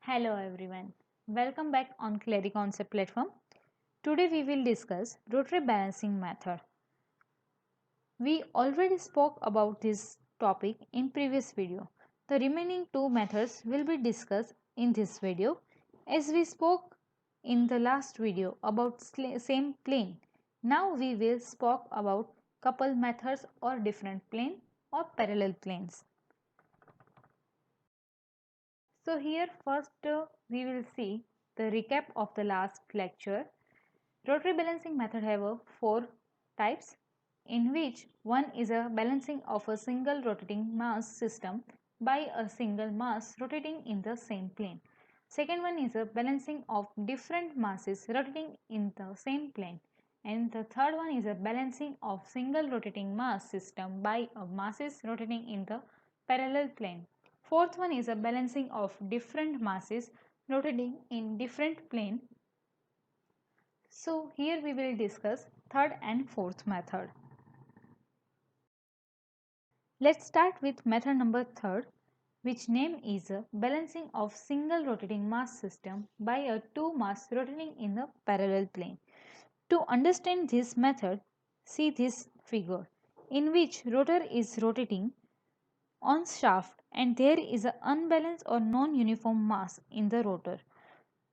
Hello everyone, welcome back on Clary Concept platform. Today we will discuss rotary balancing method. We already spoke about this topic in previous video. The remaining two methods will be discussed in this video as we spoke in the last video about same plane. Now we will spoke about couple methods or different plane or parallel planes. So here first we will see the recap of the last lecture. Rotary balancing method have four types, in which one is a balancing of a single rotating mass system by a single mass rotating in the same plane. Second one is a balancing of different masses rotating in the same plane. And the third one is a balancing of single rotating mass system by a masses rotating in the parallel plane. Fourth one is a balancing of different masses rotating in different plane. So here we will discuss third and fourth method. Let's start with method number third, which name is a balancing of single rotating mass system by a two mass rotating in a parallel plane. To understand this method, see this figure in which rotor is rotating on shaft and there is an unbalanced or non-uniform mass in the rotor.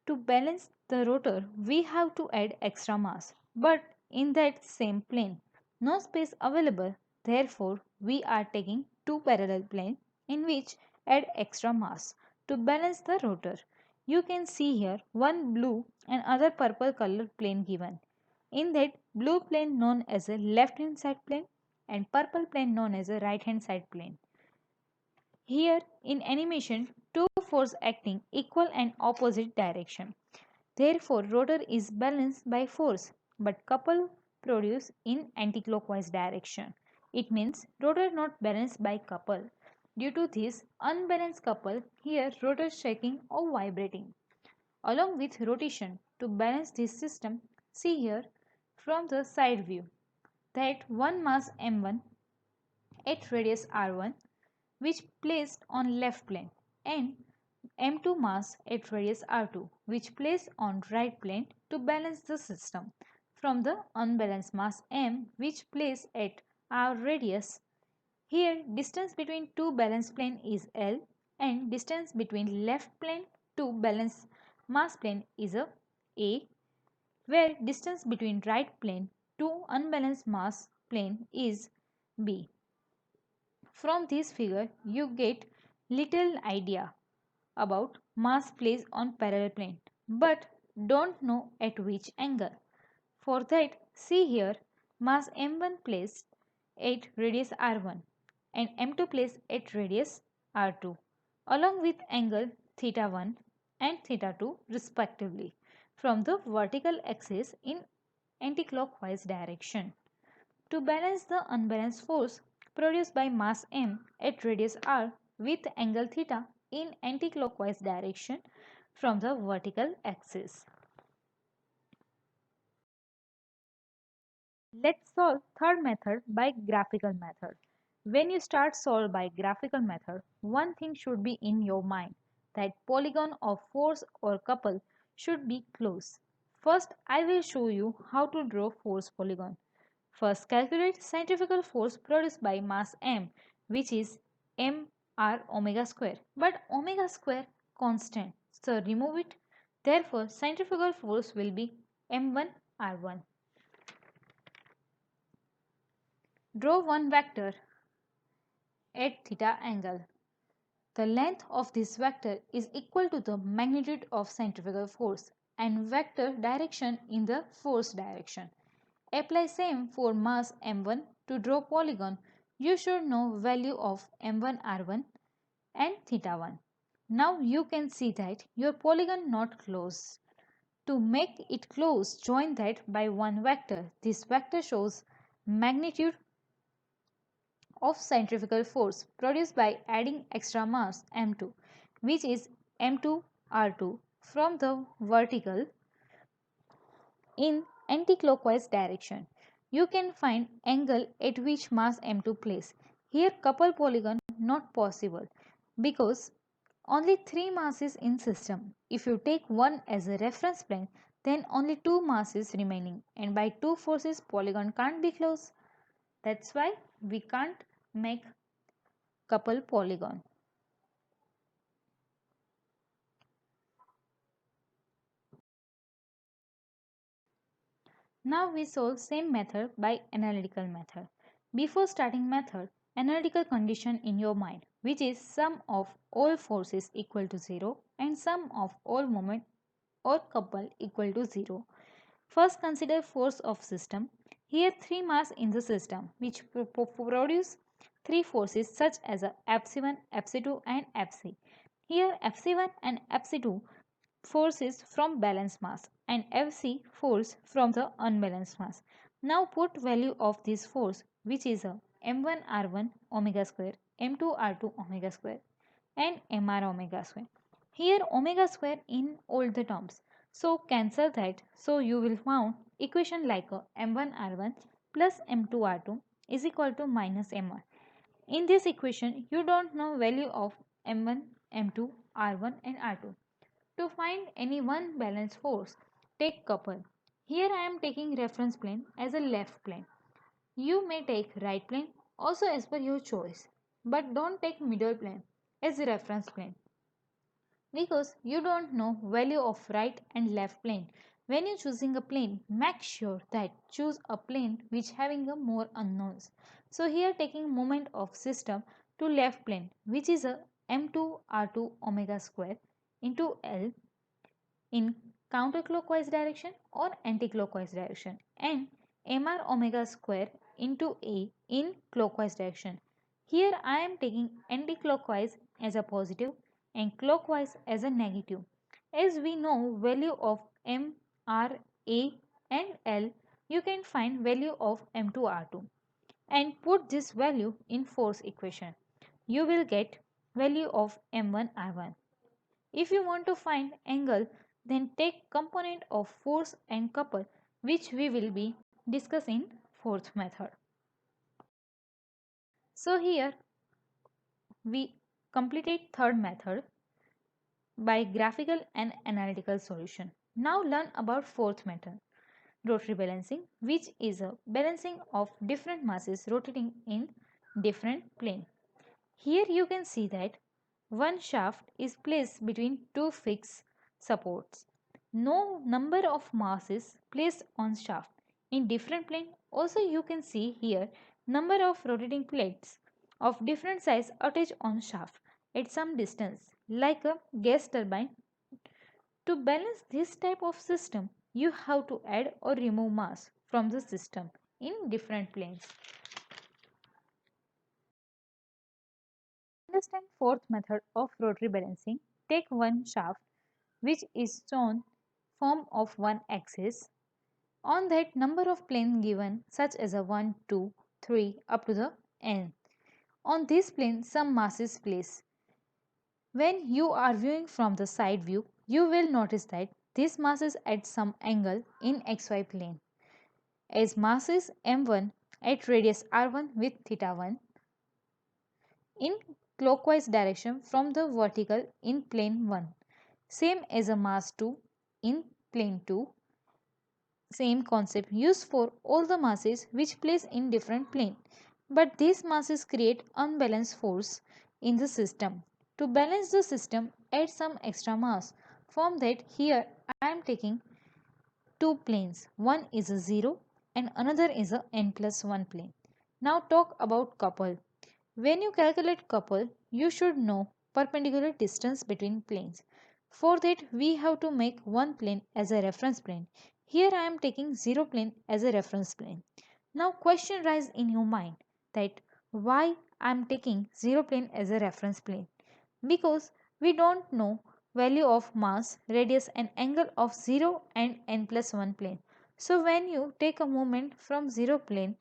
To balance the rotor, we have to add extra mass, but in that same plane, no space available. Therefore, we are taking two parallel planes in which add extra mass to balance the rotor. You can see here one blue and other purple color plane given. In that blue plane known as a left hand side plane and purple plane known as a right hand side plane. Here in animation, two forces acting equal and opposite direction. Therefore, rotor is balanced by force, but couple produce in anticlockwise direction. It means rotor not balanced by couple. Due to this unbalanced couple, here rotor shaking or vibrating. Along with rotation, to balance this system, see here from the side view that one mass m1 at radius r1 which placed on left plane and m2 mass at radius r2 which placed on right plane to balance the system from the unbalanced mass m which placed at r radius. Here distance between two balanced plane is L and distance between left plane to balanced mass plane is A, where distance between right plane to unbalanced mass plane is B. From this figure, you get little idea about mass placed on parallel plane, but don't know at which angle. For that, see here mass m1 placed at radius r1 and m2 placed at radius r2 along with angle theta 1 and theta 2 respectively from the vertical axis in anticlockwise direction. To balance the unbalanced force produced by mass m at radius r with angle theta in anticlockwise direction from the vertical axis. Let's solve third method by graphical method. When you start solve by graphical method, one thing should be in your mind, that polygon of force or couple should be close. First, I will show you how to draw force polygon. First, calculate centrifugal force produced by mass m, which is mr omega square. But omega square constant, so remove it. Therefore, centrifugal force will be m1 r1. Draw one vector at theta angle. The length of this vector is equal to the magnitude of centrifugal force and vector direction in the force direction. Apply same for mass m1. To draw polygon, you should know value of m1 r1 and theta 1. Now you can see that your polygon not close. To make it close, join that by one vector. This vector shows magnitude of centrifugal force produced by adding extra mass m2, which is m2 r2 from the vertical in anticlockwise direction. You can find angle at which mass m2 place. Here couple polygon not possible because only 3 masses in system. If you take one as a reference plane, then only 2 masses remaining, and by 2 forces polygon can't be closed. That's why we can't make couple polygon. Now we solve same method by analytical method. Before starting method, analytical condition in your mind, which is sum of all forces equal to 0 and sum of all moment or couple equal to 0. First consider force of system. Here 3 mass in the system which produce 3 forces such as Fc1, Fc2 and Fc. Here Fc1 and Fc2 forces from balanced mass and Fc force from the unbalanced mass. Now put value of this force which is a m1r1 omega square, m2r2 omega square and mr omega square. Here omega square in all the terms. So cancel that. So you will found equation like a m1r1 plus m2r2 is equal to minus mr. In this equation you don't know value of m1, m2, r1 and r2. To find any one balanced force, take couple. Here I am taking reference plane as a left plane. You may take right plane also as per your choice, but don't take middle plane as a reference plane because you don't know value of right and left plane. When you choosing a plane, make sure that choose a plane which having a more unknowns. So here taking moment of system to left plane which is a m2 r2 omega square into L in counterclockwise direction or anticlockwise direction and mr omega square into A in clockwise direction. Here I am taking anticlockwise as a positive and clockwise as a negative. As we know value of m, r, A and L, you can find value of m2 r2 and put this value in force equation. You will get value of m1 r1. If you want to find angle, then take component of force and couple, which we will be discussing fourth method. So here we completed third method by graphical and analytical solution. Now learn about fourth method, rotary balancing, which is a balancing of different masses rotating in different plane. Here you can see that one shaft is placed between two fixed supports. No number of masses placed on shaft. In different plane, also you can see here number of rotating plates of different size attached on shaft at some distance like a gas turbine. To balance this type of system, you have to add or remove mass from the system in different planes. Understand fourth method of rotary balancing. Take one shaft which is shown form of one axis. On that number of plane given such as a 1, 2, 3 up to the n. On this plane some mass is placed. When you are viewing from the side view, you will notice that this mass is at some angle in xy plane. As mass is m1 at radius r1 with theta 1 in clockwise direction from the vertical in plane 1. Same as a mass 2 in plane 2. Same concept used for all the masses which place in different plane. But these masses create unbalanced force in the system. To balance the system, add some extra mass. From that here I am taking two planes. One is a 0 and another is a n plus 1 plane. Now talk about couple. When you calculate couple, you should know perpendicular distance between planes. For that, we have to make one plane as a reference plane. Here I am taking 0 plane as a reference plane. Now question rise in your mind that why I am taking 0 plane as a reference plane. Because we don't know value of mass, radius and angle of 0 and n plus 1 plane. So when you take a moment from 0 plane,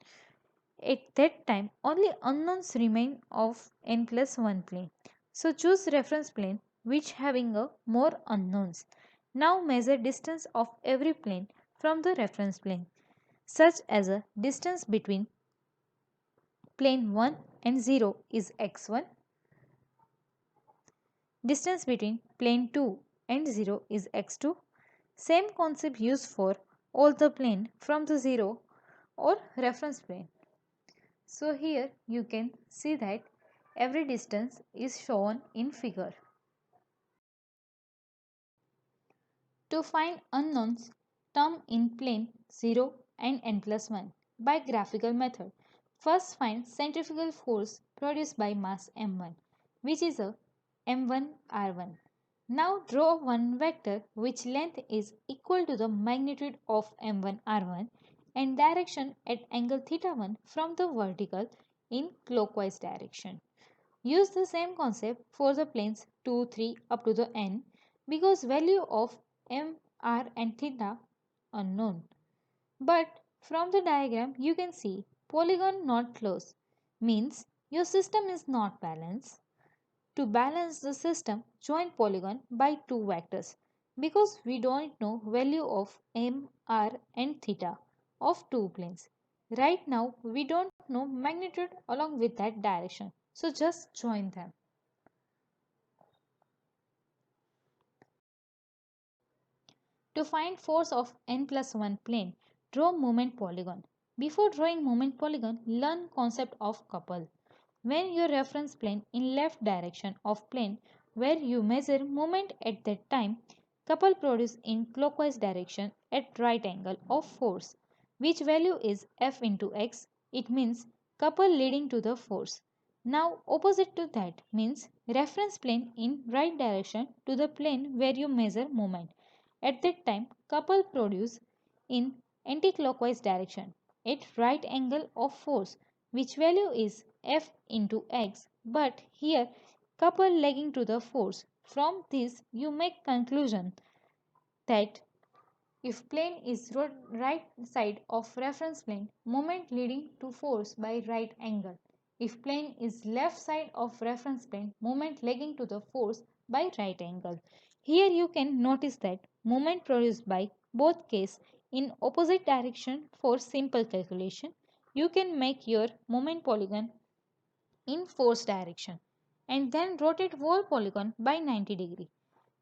at that time, only unknowns remain of n plus 1 plane. So choose reference plane which having a more unknowns. Now measure distance of every plane from the reference plane, such as a distance between plane 1 and 0 is x1, Distance between plane 2 and 0 is x2. Same concept used for all the plane from the 0 or reference plane. So here you can see that every distance is shown in figure. To find unknowns, term in plane 0 and n plus 1 by graphical method. First find centrifugal force produced by mass m1, which is a m1 r1. Now draw one vector which length is equal to the magnitude of m1 r1 and direction at angle theta 1 from the vertical in clockwise direction. Use the same concept for the planes 2, 3 up to the n because value of m, r and theta unknown. But from the diagram you can see polygon not close means your system is not balanced. To balance the system, join polygon by two vectors because we don't know value of m, r and theta of two planes. Right now we don't know magnitude along with that direction. So just join them. To find force of n plus 1 plane, draw moment polygon. Before drawing moment polygon, learn concept of couple. When your reference plane in left direction of plane where you measure moment at that time, couple produce in clockwise direction at right angle of force, which value is F into x. It means couple leading to the force. Now opposite to that means reference plane in right direction to the plane where you measure moment. At that time, couple produce in anti-clockwise direction at right angle of force, which value is F into x, but here couple lagging to the force. From this you make conclusion that if plane is right side of reference plane, moment leading to force by right angle. If plane is left side of reference plane, moment lagging to the force by right angle. Here you can notice that moment produced by both case in opposite direction. For simple calculation, you can make your moment polygon in force direction and then rotate whole polygon by 90 degree.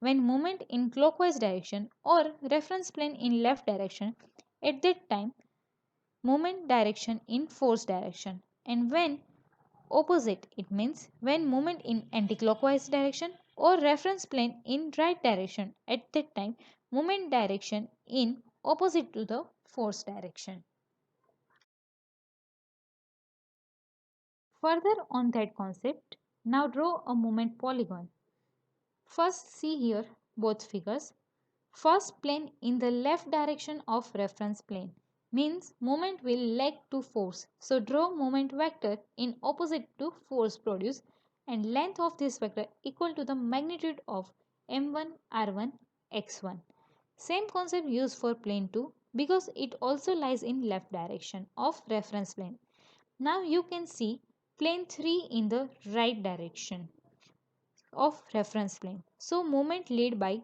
When movement in clockwise direction or reference plane in left direction, at that time movement direction in force direction, and when opposite it means when movement in anti-clockwise direction or reference plane in right direction, at that time movement direction in opposite to the force direction. Further on that concept, now draw a moment polygon. First see here both figures. First plane in the left direction of reference plane means moment will lag to force. So draw moment vector in opposite to force produced and length of this vector equal to the magnitude of m1 r1 x1. Same concept used for plane 2 because it also lies in left direction of reference plane. Now you can see plane 3 in the right direction of reference plane. So moment led by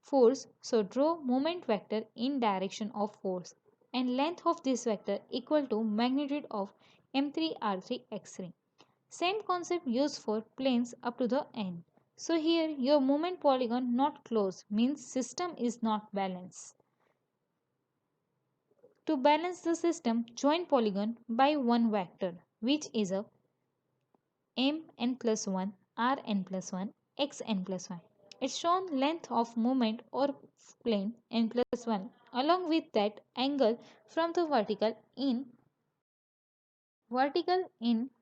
force, so draw moment vector in direction of force and length of this vector equal to magnitude of m3 r3 x3. Same concept used for planes up to the n. So here your moment polygon not close means system is not balanced. To balance the system, join polygon by one vector which is a m n plus 1 r n plus 1 x n plus 1. It's shown length of moment or plane n plus 1 along with that angle from the vertical in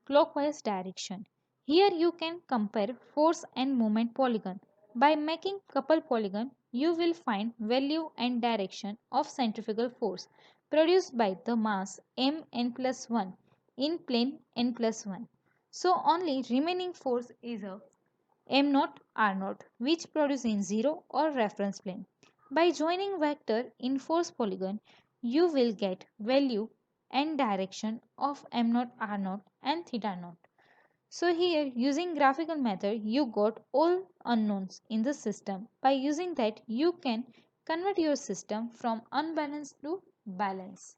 clockwise direction. Here you can compare force and moment polygon. By making couple polygon, you will find value and direction of centrifugal force produced by the mass m n plus 1 in plane n plus 1. So only remaining force is a m naught r naught which produce in 0 or reference plane. By joining vector in force polygon, you will get value and direction of m naught r naught and theta naught. So here using graphical method you got all unknowns in the system. By using that you can convert your system from unbalanced to balance.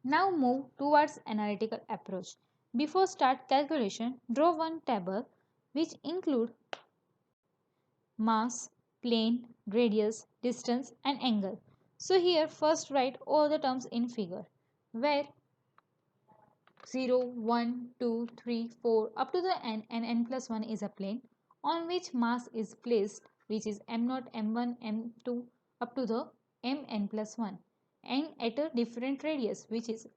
Now move towards analytical approach. Before start calculation, draw one table which include mass, plane, radius, distance and angle. So here first write all the terms in figure where 0, 1, 2, 3, 4 up to the n and n plus 1 is a plane on which mass is placed, which is m0, m1, m2 up to the mn plus 1, and at a different radius which is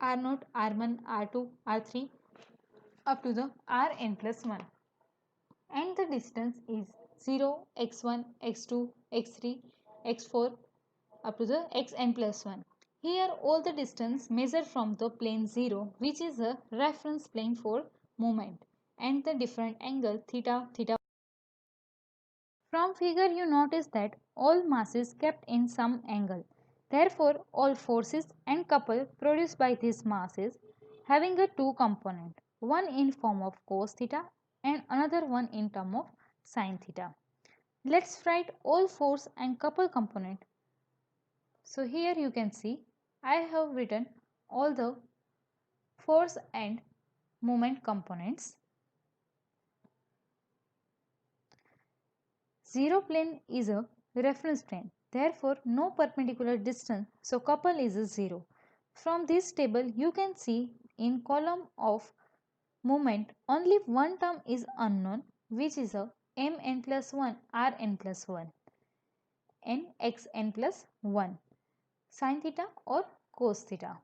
r0, r1, r2, r3 up to the rn plus 1, and the distance is 0, x1, x2, x3, x4 up to the xn plus 1. Here all the distance measured from the plane 0, which is a reference plane for movement, and the different angle theta, theta. From figure you notice that all mass is kept in some angle. Therefore, all forces and couple produced by these masses having a two component, one in form of cos theta and another one in term of sin theta. Let's write all force and couple component. So here you can see I have written all the force and moment components. Zero plane is a reference plane. Therefore, no perpendicular distance. So, couple is a 0. From this table, you can see in column of moment only one term is unknown, which is a mn plus 1 rn plus 1 and xn plus 1 sin theta or cos theta.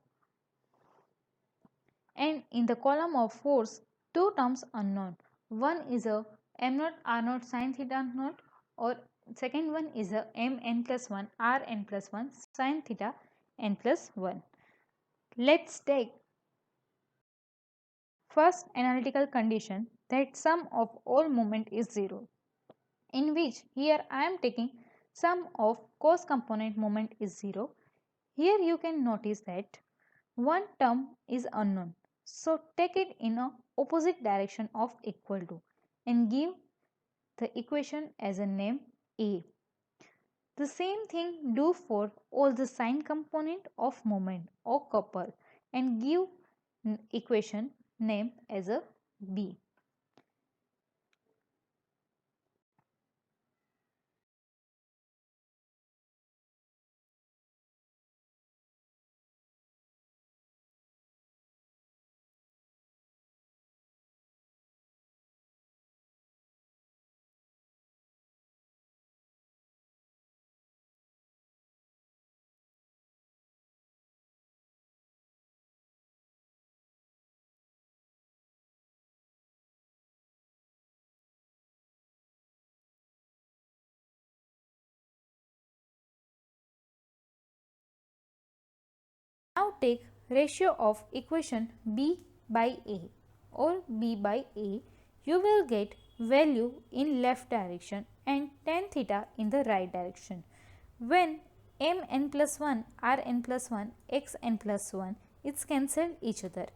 And in the column of force, two terms unknown. One is a m0 r0 sin theta naught, or second one is a mn plus 1 rn plus 1 sin theta n plus 1. Let's take first analytical condition that sum of all moment is 0, in which here I am taking sum of cos component moment is 0. Here you can notice that one term is unknown. So take it in a opposite direction of equal to and give the equation as a name A. The same thing do for all the sign component of moment or couple and give equation name as a B. Now take ratio of equation B by A or B by A. You will get value in left direction and tan theta in the right direction. When mn plus 1, rn plus 1, xn plus 1 is cancelled each other.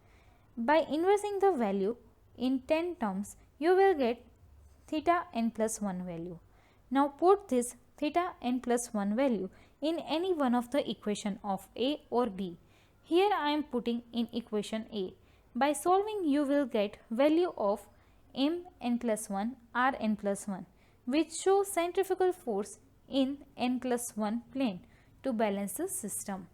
By inversing the value in 10 terms, you will get theta n plus 1 value. Now put this theta n plus 1 value in any one of the equation of A or B. Here I am putting in equation A. By solving you will get value of m n plus 1 r n plus 1, which shows centrifugal force in n plus 1 plane to balance the system.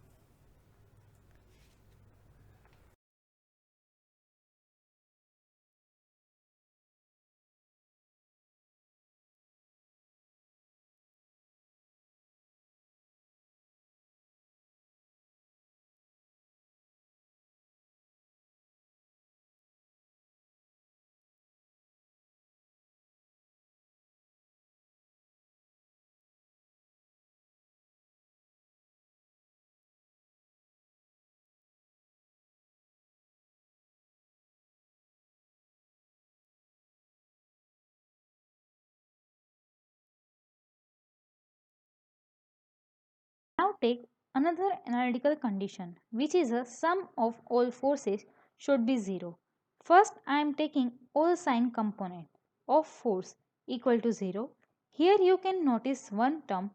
Now take another analytical condition, which is a sum of all forces should be 0. First I am taking all sign component of force equal to 0. Here you can notice one term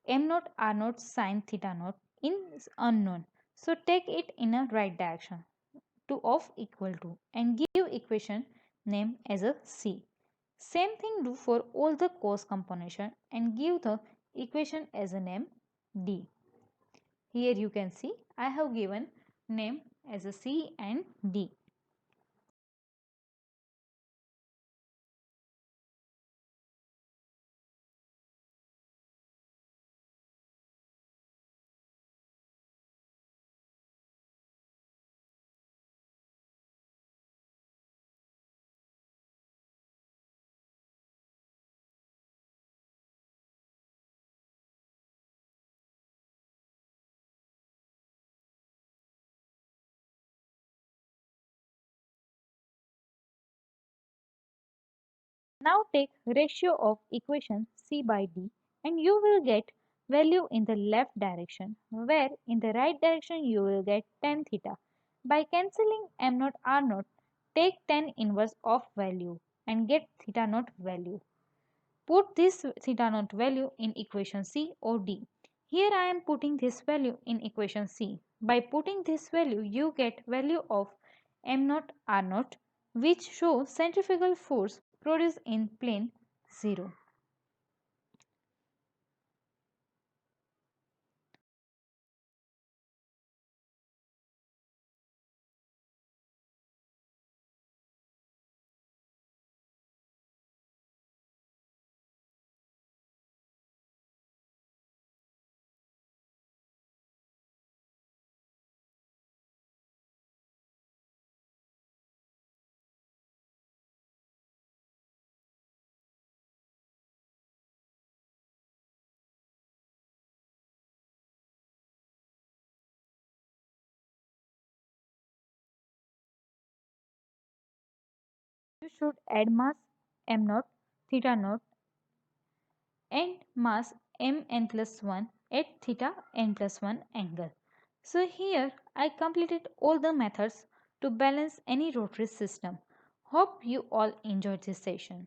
m0 r0 sin theta naught is unknown. So take it in a right direction. to of equal to and give equation name as a C. Same thing do for all the cos component and give the equation as a name D. Here you can see I have given name as a C and D. Now take ratio of equation C by D and you will get value in the left direction where in the right direction you will get tan theta. By cancelling m naught r naught, take tan inverse of value and get theta naught value. Put this theta naught value in equation C or D. Here I am putting this value in equation C. By putting this value you get value of m naught r naught which shows centrifugal force produced in plane 0. You should add mass m naught, theta naught and mass mn plus 1 at theta n plus 1 angle. So here I completed all the methods to balance any rotary system. Hope you all enjoyed this session.